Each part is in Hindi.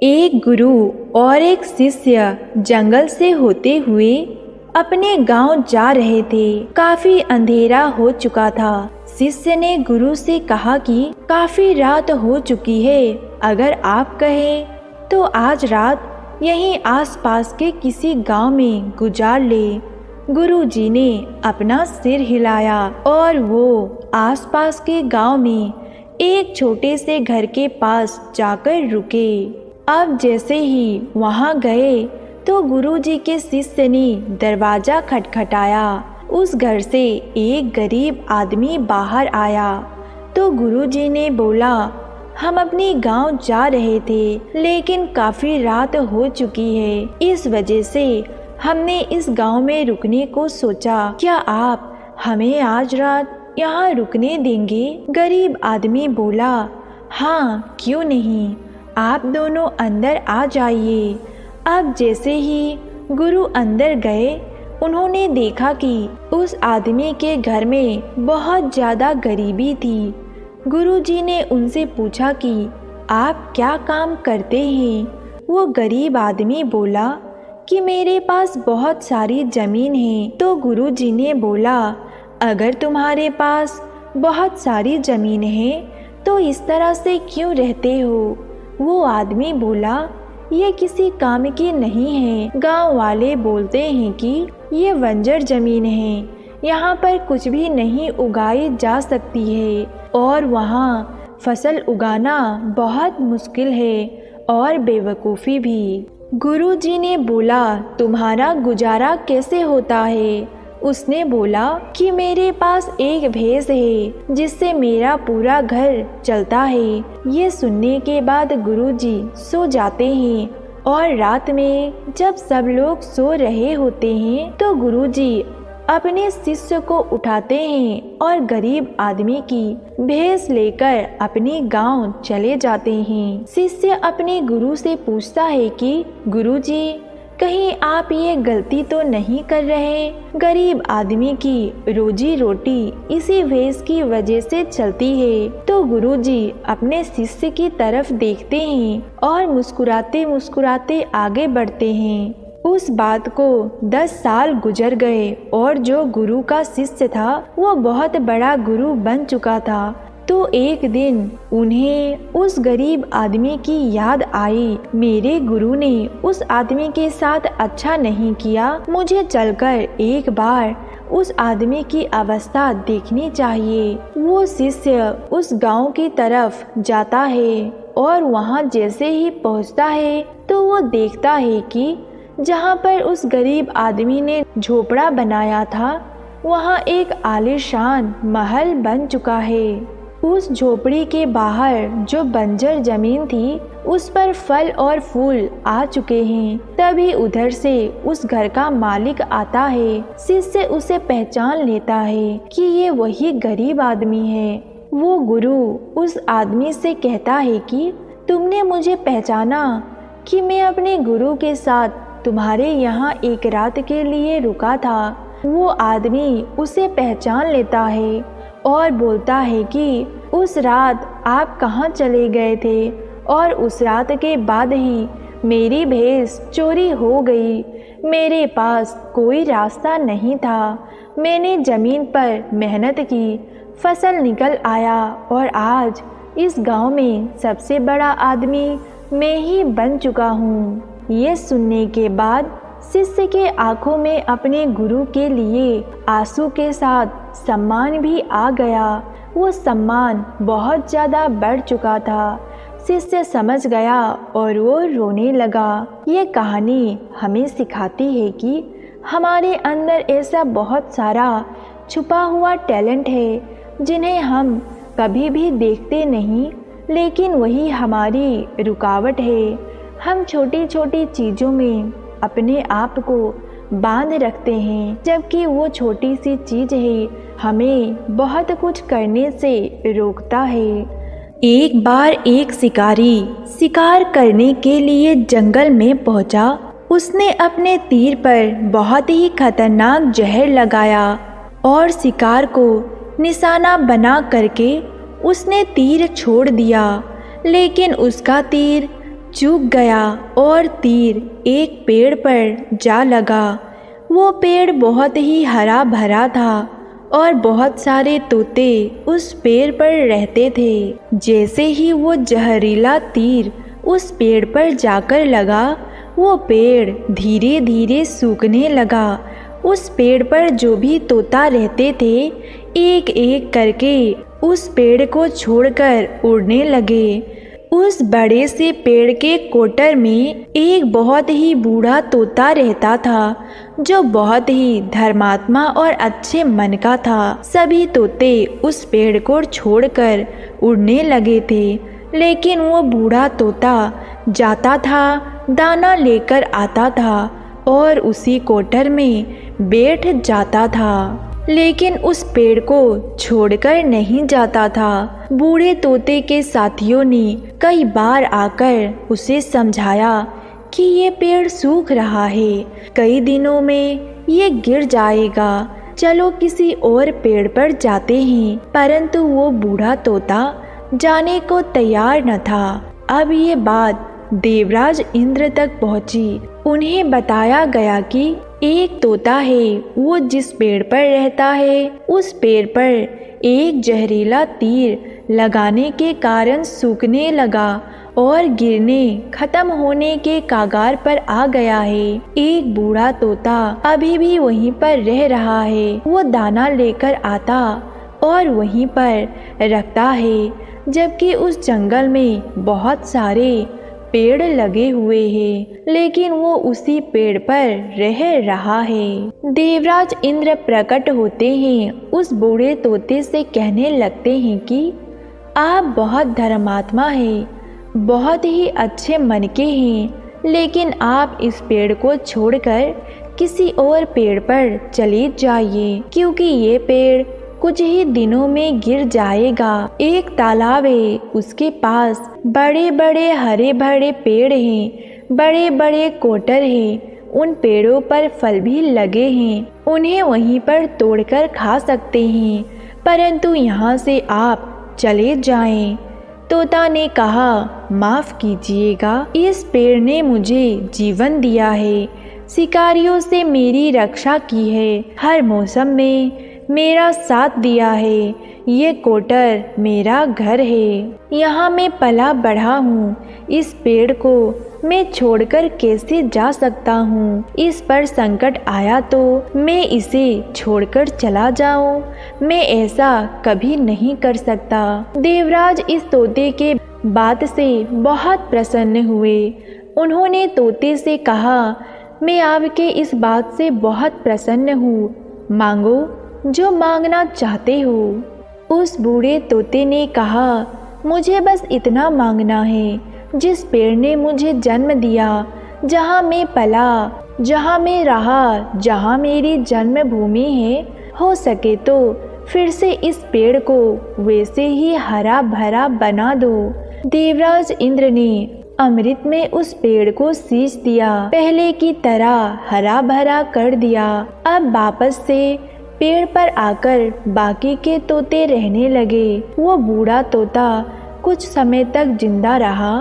एक गुरु और एक शिष्य जंगल से होते हुए अपने गांव जा रहे थे। काफी अंधेरा हो चुका था। शिष्य ने गुरु से कहा कि काफी रात हो चुकी है, अगर आप कहें तो आज रात यहीं आसपास के किसी गांव में गुजार ले। गुरु जी ने अपना सिर हिलाया और वो आसपास के गांव में एक छोटे से घर के पास जाकर रुके। अब जैसे ही वहां गए तो गुरुजी के शिष्य ने दरवाजा खटखटाया। उस घर से एक गरीब आदमी बाहर आया तो गुरुजी ने बोला, हम अपने गांव जा रहे थे लेकिन काफी रात हो चुकी है, इस वजह से हमने इस गांव में रुकने को सोचा। क्या आप हमें आज रात यहाँ रुकने देंगे? गरीब आदमी बोला, हाँ क्यों नहीं, आप दोनों अंदर आ जाइए। अब जैसे ही गुरु अंदर गए उन्होंने देखा कि उस आदमी के घर में बहुत ज़्यादा गरीबी थी। गुरुजी ने उनसे पूछा कि आप क्या काम करते हैं? वो गरीब आदमी बोला कि मेरे पास बहुत सारी ज़मीन है। तो गुरुजी ने बोला, अगर तुम्हारे पास बहुत सारी ज़मीन है तो इस तरह से क्यों रहते हो? वो आदमी बोला, ये किसी काम की नहीं है। गांव वाले बोलते हैं कि ये बंजर जमीन है, यहाँ पर कुछ भी नहीं उगाई जा सकती है और वहाँ फसल उगाना बहुत मुश्किल है और बेवकूफ़ी भी। गुरुजी ने बोला, तुम्हारा गुजारा कैसे होता है? उसने बोला कि मेरे पास एक भैंस है जिससे मेरा पूरा घर चलता है। ये सुनने के बाद गुरुजी सो जाते हैं और रात में जब सब लोग सो रहे होते हैं तो गुरुजी अपने शिष्य को उठाते हैं और गरीब आदमी की भैंस लेकर अपने गांव चले जाते हैं। शिष्य अपने गुरु से पूछता है कि गुरुजी, कहीं आप ये गलती तो नहीं कर रहे? गरीब आदमी की रोजी रोटी इसी भैंस की वजह से चलती है। तो गुरुजी अपने शिष्य की तरफ देखते हैं और मुस्कुराते मुस्कुराते आगे बढ़ते हैं। उस बात को 10 साल गुजर गए और जो गुरु का शिष्य था वो बहुत बड़ा गुरु बन चुका था। तो एक दिन उन्हें उस गरीब आदमी की याद आई, मेरे गुरु ने उस आदमी के साथ अच्छा नहीं किया, मुझे चलकर एक बार उस आदमी की अवस्था देखनी चाहिए। वो शिष्य उस गांव की तरफ जाता है और वहां जैसे ही पहुंचता है तो वो देखता है कि जहां पर उस गरीब आदमी ने झोपड़ा बनाया था वहां एक आलीशान महल बन चुका है। उस झोपड़ी के बाहर जो बंजर जमीन थी उस पर फल और फूल आ चुके हैं। तभी उधर से उस घर का मालिक आता है। शिष्य उसे पहचान लेता है कि ये वही गरीब आदमी है। वो गुरु उस आदमी से कहता है कि तुमने मुझे पहचाना कि मैं अपने गुरु के साथ तुम्हारे यहाँ एक रात के लिए रुका था। वो आदमी उसे पहचान लेता है और बोलता है कि उस रात आप कहाँ चले गए थे और उस रात के बाद ही मेरी भैंस चोरी हो गई। मेरे पास कोई रास्ता नहीं था, मैंने ज़मीन पर मेहनत की, फसल निकल आया और आज इस गांव में सबसे बड़ा आदमी मैं ही बन चुका हूँ। ये सुनने के बाद शिष्य के आंखों में अपने गुरु के लिए आंसू के साथ सम्मान भी आ गया। वो सम्मान बहुत ज़्यादा बढ़ चुका था। शिष्य समझ गया और वो रोने लगा। ये कहानी हमें सिखाती है कि हमारे अंदर ऐसा बहुत सारा छुपा हुआ टैलेंट है जिन्हें हम कभी भी देखते नहीं, लेकिन वही हमारी रुकावट है। हम छोटी छोटी चीज़ों में अपने आप को बांध रखते हैं, जबकि वो छोटी सी चीज़ है हमें बहुत कुछ करने से रोकता है। एक बार एक शिकारी शिकार करने के लिए जंगल में पहुंचा। उसने अपने तीर पर बहुत ही खतरनाक जहर लगाया और शिकार को निशाना बना करके उसने तीर छोड़ दिया, लेकिन उसका तीर चूक गया और तीर एक पेड़ पर जा लगा। वो पेड़ बहुत ही हरा भरा था और बहुत सारे तोते उस पेड़ पर रहते थे। जैसे ही वो जहरीला तीर उस पेड़ पर जाकर लगा, वो पेड़ धीरे धीरे सूखने लगा। उस पेड़ पर जो भी तोता रहते थे, एक एक करके उस पेड़ को छोड़कर उड़ने लगे। उस बड़े से पेड़ के कोटर में एक बहुत ही बूढ़ा तोता रहता था, जो बहुत ही धर्मात्मा और अच्छे मन का था। सभी तोते उस पेड़ को छोड़कर उड़ने लगे थे, लेकिन वो बूढ़ा तोता जाता था, दाना लेकर आता था और उसी कोटर में बैठ जाता था, लेकिन उस पेड़ को छोड़कर नहीं जाता था। बूढ़े तोते के साथियों ने कई बार आकर उसे समझाया कि ये पेड़ सूख रहा है, कई दिनों में ये गिर जाएगा, चलो किसी और पेड़ पर जाते हैं। परंतु वो बूढ़ा तोता जाने को तैयार न था। अब ये बात देवराज इंद्र तक पहुंची। उन्हें बताया गया कि एक तोता है, वो जिस पेड़ पर रहता है उस पेड़ पर एक जहरीला तीर लगाने के कारण सूखने लगा और गिरने खत्म होने के कागार पर आ गया है। एक बूढ़ा तोता अभी भी वहीं पर रह रहा है। वो दाना लेकर आता और वहीं पर रखता है, जबकि उस जंगल में बहुत सारे पेड़ लगे हुए हैं, लेकिन वो उसी पेड़ पर रह रहा है। देवराज इंद्र प्रकट होते हैं, उस बूढ़े तोते से कहने लगते हैं कि आप बहुत धर्मात्मा हैं, बहुत ही अच्छे मन के हैं, लेकिन आप इस पेड़ को छोड़कर किसी और पेड़ पर चले जाइए, क्योंकि ये पेड़ कुछ ही दिनों में गिर जाएगा। एक तालाब है, उसके पास बड़े बड़े हरे भरे पेड़ हैं, बड़े बड़े कोटर हैं, उन पेड़ों पर फल भी लगे हैं, उन्हें वहीं पर तोड़कर खा सकते हैं, परंतु यहाँ से आप चले जाएं। तोता ने कहा, माफ कीजिएगा, इस पेड़ ने मुझे जीवन दिया है, शिकारियों से मेरी रक्षा की है, हर मौसम में मेरा साथ दिया है, ये कोटर मेरा घर है, यहाँ मैं पला बढ़ा हूँ, इस पेड़ को मैं छोड़कर कैसे जा सकता हूँ? इस पर संकट आया तो मैं इसे छोड़कर चला जाऊँ? मैं ऐसा कभी नहीं कर सकता। देवराज इस तोते के बात से बहुत प्रसन्न हुए। उन्होंने तोते से कहा, मैं आपके इस बात से बहुत प्रसन्न हूँ, मांगो जो मांगना चाहते हो। उस बूढ़े तोते ने कहा, मुझे बस इतना मांगना है, जिस पेड़ ने मुझे जन्म दिया, जहाँ मैं पला, जहाँ मैं रहा, जहाँ मेरी जन्मभूमि है, हो सके तो फिर से इस पेड़ को वैसे ही हरा भरा बना दो। देवराज इंद्र ने अमृत में उस पेड़ को सींच दिया, पहले की तरह हरा भरा कर दिया। अब वापस से पेड़ पर आकर बाकी के तोते रहने लगे। वो बूढ़ा तोता कुछ समय तक जिंदा रहा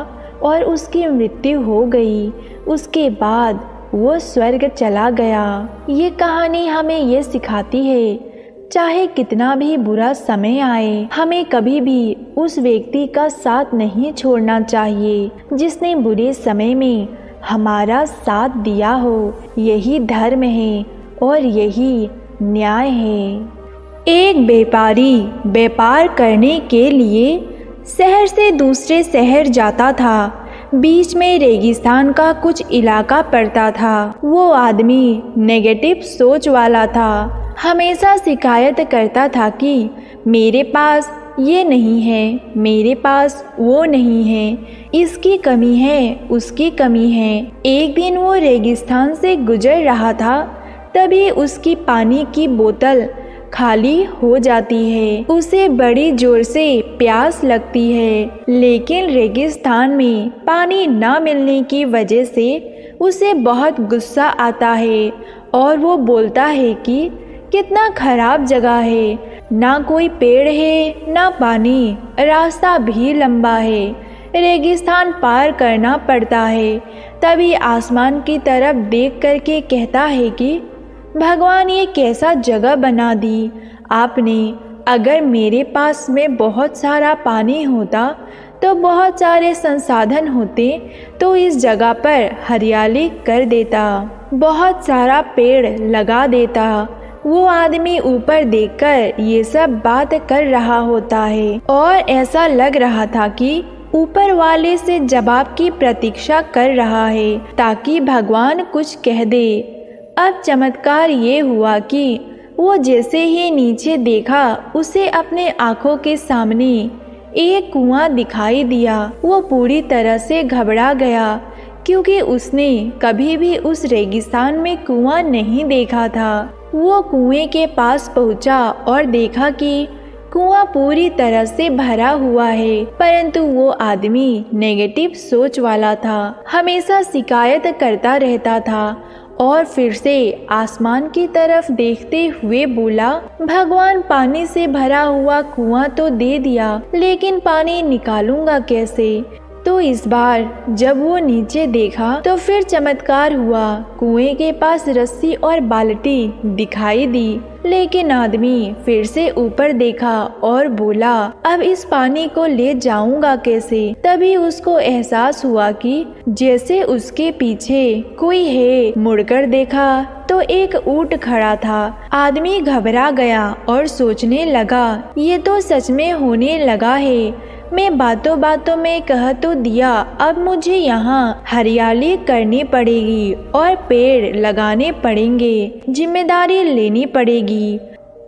और उसकी मृत्यु हो गई। उसके बाद वो स्वर्ग चला गया। ये कहानी हमें ये सिखाती है, चाहे कितना भी बुरा समय आए, हमें कभी भी उस व्यक्ति का साथ नहीं छोड़ना चाहिए जिसने बुरे समय में हमारा साथ दिया हो। यही धर्म है और यही न्याय है। एक व्यापारी व्यापार करने के लिए शहर से दूसरे शहर जाता था। बीच में रेगिस्तान का कुछ इलाका पड़ता था। वो आदमी नेगेटिव सोच वाला था, हमेशा शिकायत करता था कि मेरे पास ये नहीं है, मेरे पास वो नहीं है, इसकी कमी है, उसकी कमी है। एक दिन वो रेगिस्तान से गुजर रहा था, तभी उसकी पानी की बोतल खाली हो जाती है। उसे बड़ी जोर से प्यास लगती है, लेकिन रेगिस्तान में पानी ना मिलने की वजह से उसे बहुत गुस्सा आता है और वो बोलता है कि कितना खराब जगह है, ना कोई पेड़ है ना पानी, रास्ता भी लंबा है, रेगिस्तान पार करना पड़ता है। तभी आसमान की तरफ देख करके कहता है कि भगवान, ये कैसा जगह बना दी आपने। अगर मेरे पास में बहुत सारा पानी होता तो बहुत सारे संसाधन होते तो इस जगह पर हरियाली कर देता, बहुत सारा पेड़ लगा देता। वो आदमी ऊपर देखकर ये सब बात कर रहा होता है और ऐसा लग रहा था कि ऊपर वाले से जवाब की प्रतीक्षा कर रहा है ताकि भगवान कुछ कह दे। अब चमत्कार ये हुआ कि वो जैसे ही नीचे देखा उसे अपने आँखों के सामने एक कुआं दिखाई दिया। वो पूरी तरह से घबरा गया क्योंकि उसने कभी भी उस रेगिस्तान में कुआं नहीं देखा था। वो कुएं के पास पहुंचा और देखा कि कुआं पूरी तरह से भरा हुआ है, परंतु वो आदमी नेगेटिव सोच वाला था, हमेशा शिकायत करता रहता था और फिर से आसमान की तरफ देखते हुए बोला, भगवान, पानी से भरा हुआ कुआं तो दे दिया, लेकिन पानी निकालूंगा कैसे। तो इस बार जब वो नीचे देखा तो फिर चमत्कार हुआ। कुएं के पास रस्सी और बाल्टी दिखाई दी, लेकिन आदमी फिर से ऊपर देखा और बोला, अब इस पानी को ले जाऊंगा कैसे। तभी उसको एहसास हुआ कि जैसे उसके पीछे कोई है। मुड़कर देखा तो एक ऊंट खड़ा था। आदमी घबरा गया और सोचने लगा, ये तो सच में होने लगा है। मैं बातों बातों में कह तो दिया, अब मुझे यहाँ हरियाली करनी पड़ेगी और पेड़ लगाने पड़ेंगे, जिम्मेदारी लेनी पड़ेगी।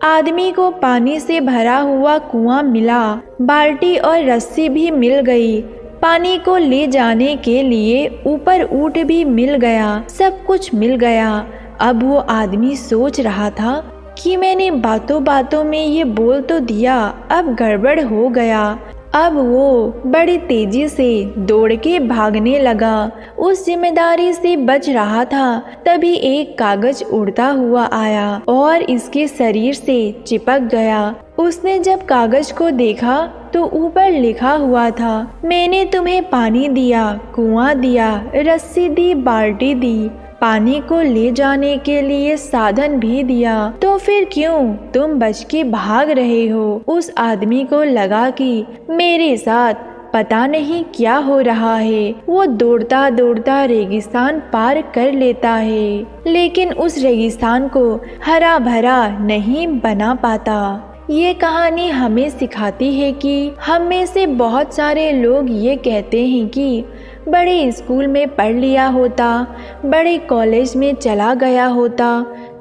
आदमी को पानी से भरा हुआ कुआं मिला, बाल्टी और रस्सी भी मिल गई, पानी को ले जाने के लिए ऊपर ऊंट भी मिल गया, सब कुछ मिल गया। अब वो आदमी सोच रहा था कि मैंने बातों बातों में ये बोल तो दिया, अब गड़बड़ हो गया। अब वो बड़ी तेजी से दौड़ के भागने लगा, उस जिम्मेदारी से बच रहा था। तभी एक कागज उड़ता हुआ आया और इसके शरीर से चिपक गया। उसने जब कागज को देखा तो ऊपर लिखा हुआ था, मैंने तुम्हें पानी दिया, कुआं दिया, रस्सी दी, बाल्टी दी, पानी को ले जाने के लिए साधन भी दिया, तो फिर क्यों तुम बच के भाग रहे हो। उस आदमी को लगा कि मेरे साथ पता नहीं क्या हो रहा है। वो दौड़ता दौड़ता रेगिस्तान पार कर लेता है, लेकिन उस रेगिस्तान को हरा भरा नहीं बना पाता। ये कहानी हमें सिखाती है कि हम में से बहुत सारे लोग ये कहते हैं कि बड़े स्कूल में पढ़ लिया होता, बड़े कॉलेज में चला गया होता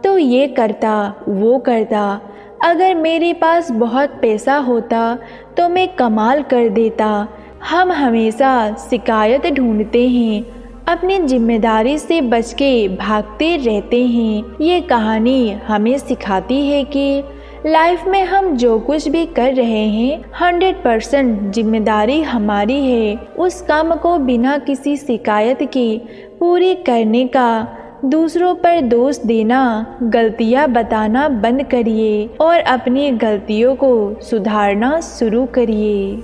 तो ये करता वो करता, अगर मेरे पास बहुत पैसा होता तो मैं कमाल कर देता। हम हमेशा शिकायत ढूंढते हैं, अपनी जिम्मेदारी से बच के भागते रहते हैं। ये कहानी हमें सिखाती है कि लाइफ में हम जो कुछ भी कर रहे हैं 100% जिम्मेदारी हमारी है। उस काम को बिना किसी शिकायत के पूरी करने का, दूसरों पर दोष देना, गलतियां बताना बंद करिए और अपनी गलतियों को सुधारना शुरू करिए।